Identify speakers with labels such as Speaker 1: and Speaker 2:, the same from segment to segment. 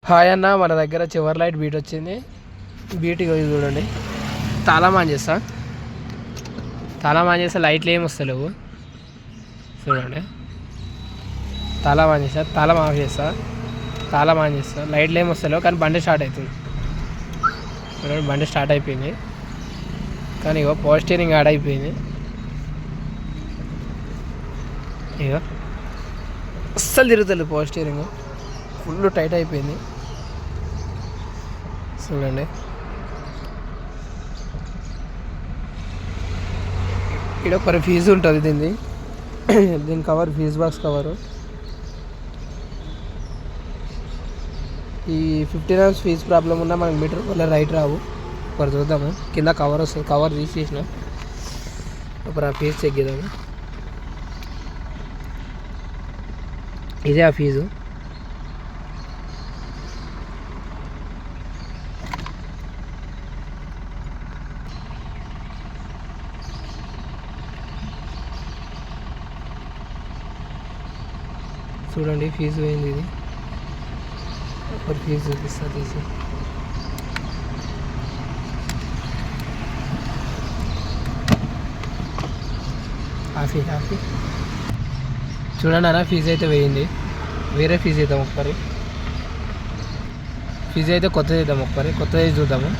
Speaker 1: Hi అన్న, మన దగ్గర చివరి లైట్ బీట్ వచ్చింది. బీట్ చూడండి, తాళం ఆన్ చేస్తా లైట్లు ఏమి వస్తలేవు. చూడండి, తాళం ఆన్ చేస్తా, తాళం ఆఫ్ చేస్తా, తాళం ఆన్ చేస్తా, లైట్లు ఏమి వస్తలేవు. కానీ బండి స్టార్ట్ అవుతుంది. చూడండి, బండి స్టార్ట్ అయిపోయింది. కానీ ఇగో పవర్ స్టీరింగ్ యాడ్ అయిపోయింది. ఇగో అస్సలు తిరుగుతుంది, పవర్ స్టీరింగ్ ఫుల్ టైట్ అయిపోయింది. చూడండి, ఇక్కడ ఒక ఫీజు ఉంటుంది. దీని కవర్ ఫీజ్ బాక్స్ కవరు. ఈ 15 amps ఫీజ్ ప్రాబ్లం ఉన్నా మనకి మీటర్ వల్ల రైట్ రావు. ఒకటి చూద్దాము, కింద కవర్ వస్తుంది. కవర్ తీసేసిన ఒక ఫీజు చెక్ చేద్దాము. ఇదే ఆ ఫీజు. చూడండి, ఫీజు పోయింది. ఇది ఒక ఫీజు చూపిస్తా తీసి. హాఫీ చూడండి అన్న, ఫీజు అయితే వేయింది. వేరే ఫీజు ఇద్దాం ఒకసారి. ఫీజు అయితే కొత్తది ఇద్దాం ఒకసారి. కొత్తది చూద్దాము.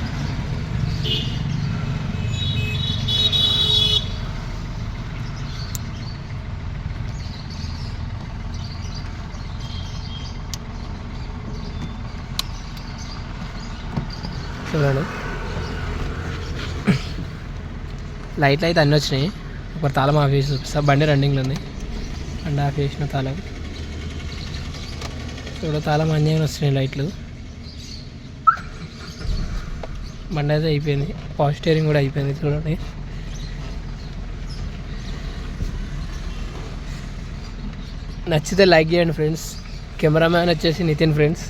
Speaker 1: చూడండి, లైట్లు అయితే అన్నీ వచ్చినాయి. ఒక తాళం ఆఫ్ చేసి చూపిస్తా. బండి రన్నింగ్లో ఉంది. బండి ఆఫ్ చేసిన తాళం చూడ, తాళం అన్నీ వస్తున్నాయి లైట్లు. బండి అయితే అయిపోయింది. పవర్ స్టీరింగ్ కూడా అయిపోయింది. చూడండి, నచ్చితే లైక్ చేయండి ఫ్రెండ్స్. కెమెరామ్యాన్ వచ్చేసి నితిన్ ఫ్రెండ్స్.